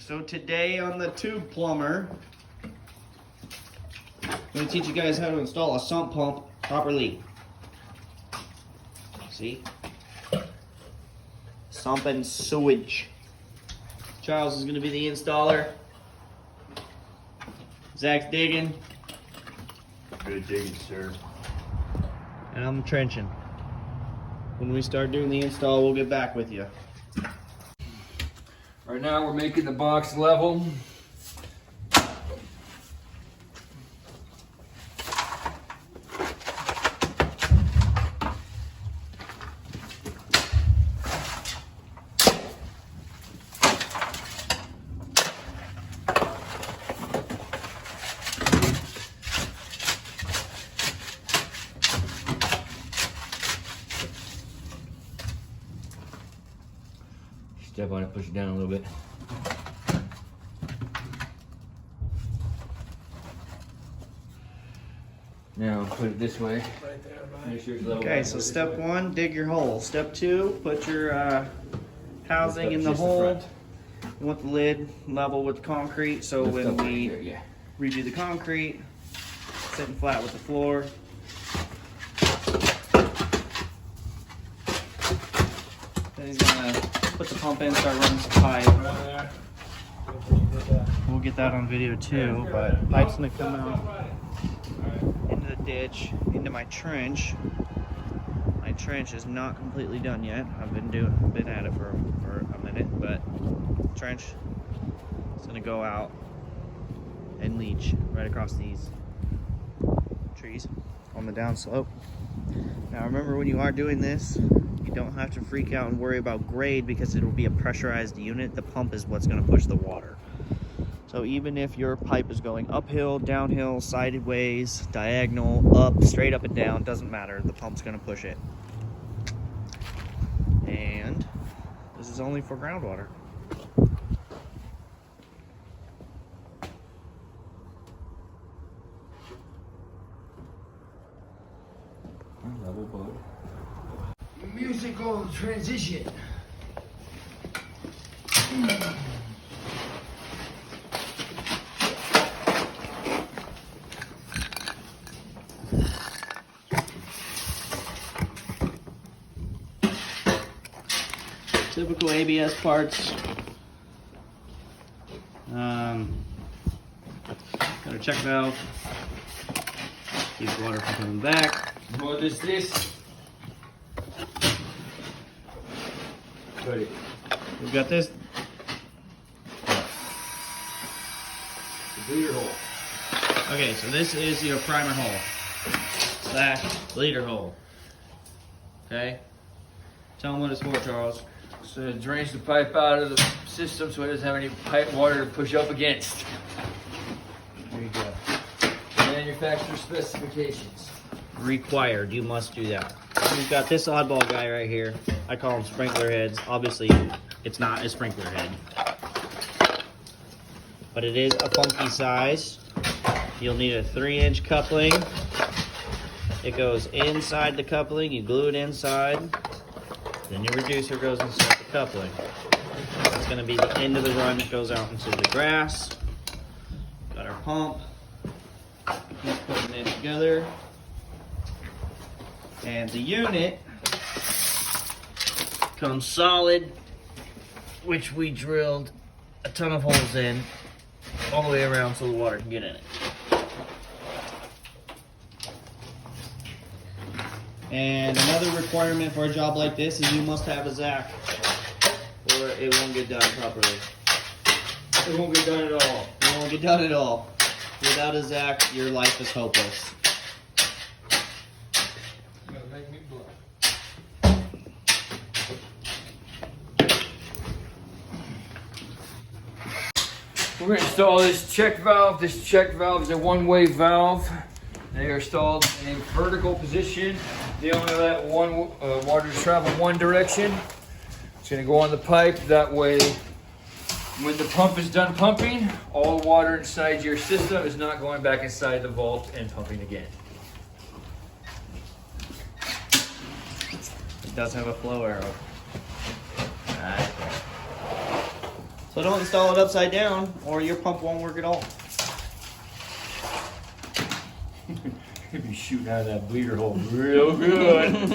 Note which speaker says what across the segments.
Speaker 1: So today on the Tube Plumber, I'm going to teach you guys how to install a sump pump properly. See? Sump and sewage. Charles is going to be the installer. Zach's digging.
Speaker 2: Good digging, sir.
Speaker 1: And I'm trenching. When we start doing the install, we'll get back with you.
Speaker 2: Right now we're making the box level. Step on it, push it down a little bit. Now put it this way.
Speaker 3: Right there,
Speaker 2: Make sure it's level.
Speaker 1: Okay, so step one, dig your hole. Step two, put your housing in the hole. You want the lid level with concrete, so when we redo the concrete, sitting flat with the floor. Then he's gonna put the pump in, start running some pipe. We'll get that on video too, but pipe's gonna come out into the ditch, into my trench. My trench is not completely done yet. I've been at it for a minute, but trench is gonna go out and leach right across these trees on the downslope. Now remember, when you are doing this, you don't have to freak out and worry about grade because it will be a pressurized unit. The pump is what's gonna push the water. So even if your pipe is going uphill, downhill, sideways, diagonal, up, straight up and down, doesn't matter, the pump's gonna push it. And this is only for groundwater.
Speaker 2: Level bud.
Speaker 3: Musical transition.
Speaker 1: Typical ABS parts. Got a check valve. Keeps water from coming back.
Speaker 2: What is this? Ready.
Speaker 1: We've got this.
Speaker 2: The bleeder hole.
Speaker 1: Okay, so this is your primer hole / bleeder hole. Okay? Tell them what it's for, Charles.
Speaker 2: So it drains the pipe out of the system so it doesn't have any pipe water to push up against.
Speaker 1: There you go.
Speaker 2: Manufacturer specifications.
Speaker 1: Required, you must do that. We've got this oddball guy right here. I call them sprinkler heads. Obviously, it's not a sprinkler head, but it is a funky size. You'll need a 3-inch coupling. It goes inside the coupling, you glue it inside, then your reducer goes inside the coupling. It's gonna be the end of the run that goes out into the grass. Got our pump. Keep putting it together. And the unit comes solid, which we drilled a ton of holes in all the way around so the water can get in it. And another requirement for a job like this is you must have a Zach, or it won't get done properly.
Speaker 2: It won't get done at all.
Speaker 1: It won't get done at all. Without a Zach, your life is hopeless.
Speaker 3: Make me blush.
Speaker 2: We're going to install this check valve. This check valve is a one-way valve. They are installed in a vertical position. They only let water travel one direction. It's going to go on the pipe. That way, when the pump is done pumping, all the water inside your system is not going back inside the vault and pumping again.
Speaker 1: It does have a flow arrow. So don't install it upside down or your pump won't work at all.
Speaker 2: You'd be shooting out of that bleeder hole real good.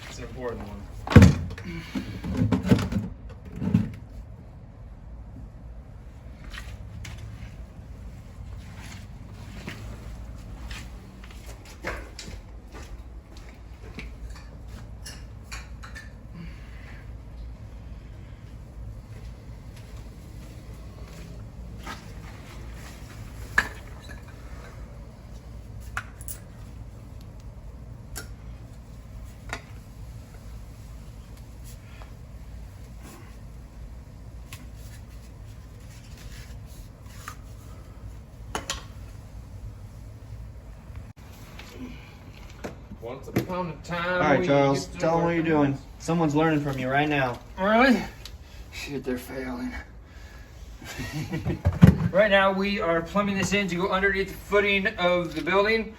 Speaker 3: It's an important one. Once upon a time.
Speaker 1: All right,
Speaker 3: we
Speaker 1: Charles,
Speaker 3: used to
Speaker 1: tell them what
Speaker 3: work-
Speaker 1: you're doing. Someone's learning from you right now.
Speaker 2: Really? Shit, they're failing. Right now, we are plumbing this in to go underneath the footing of the building.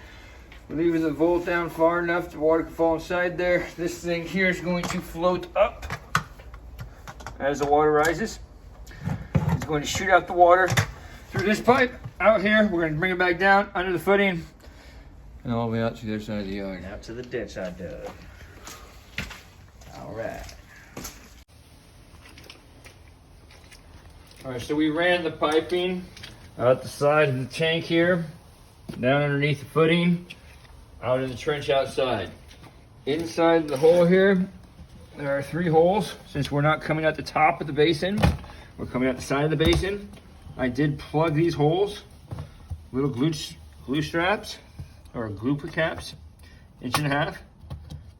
Speaker 2: We're leaving the vault down far enough the water can fall inside there. This thing here is going to float up as the water rises. It's going to shoot out the water through this pipe out here. We're going to bring it back down under the footing and all the way out to the other side of the yard.
Speaker 1: Out to the ditch I dug. All right.
Speaker 2: All right, so we ran the piping out the side of the tank here, down underneath the footing, out in the trench outside. Inside the hole here, there are 3 holes. Since we're not coming out the top of the basin, we're coming out the side of the basin. I did plug these holes, little glue straps, or glue caps, 1.5 inches.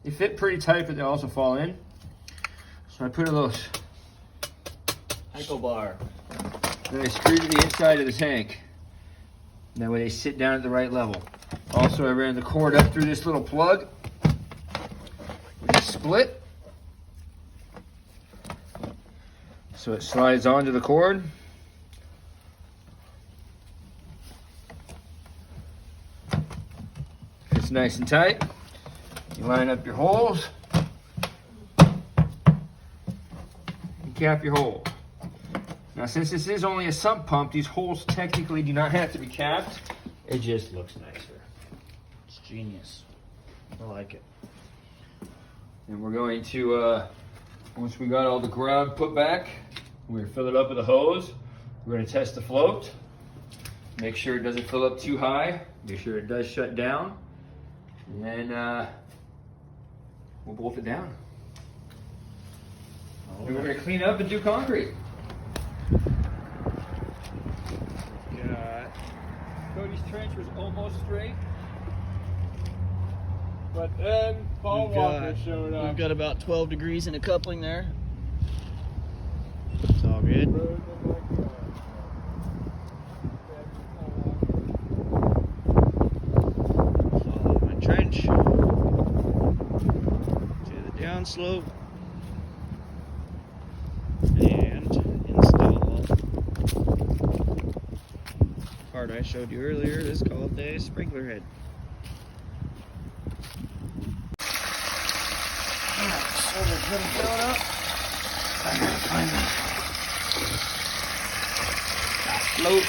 Speaker 2: They fit pretty tight, but they also fall in. So I put a little
Speaker 1: Ankle bar.
Speaker 2: then I screw to the inside of the tank. That way they sit down at the right level. Also, I ran the cord up through this little plug, which is split. So it slides onto the cord. Fits nice and tight. You line up your holes. And cap your hole. Now, since this is only a sump pump, these holes technically do not have to be capped. It just looks nicer.
Speaker 1: It's genius. I like it.
Speaker 2: And we're going to, once we got all the ground put back, we're gonna fill it up with a hose. We're gonna test the float. Make sure it doesn't fill up too high. Make sure it does shut down. And then we'll bolt it down. And we're gonna clean up and do concrete. Cody's trench was almost straight, but then Paul Walker showed up.
Speaker 1: We've got about 12 degrees in a coupling there. It's all good. Follow my trench to the downslope and install part I showed you earlier. Is called a sprinkler head. So we're putting filling up. I gotta find that float.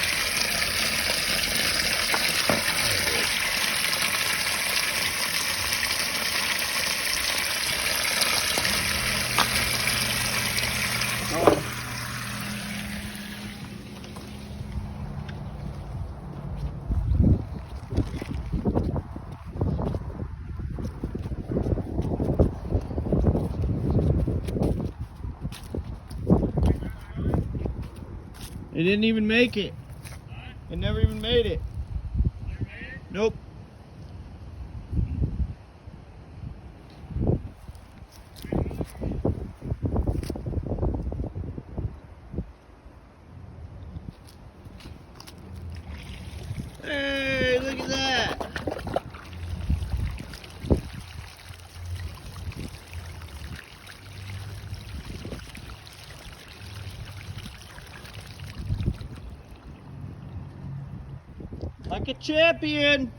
Speaker 1: It didn't even make it. It never even made it. Nope. Hey, look at that. Like a champion.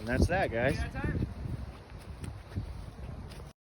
Speaker 1: And that's that, guys.
Speaker 2: Time?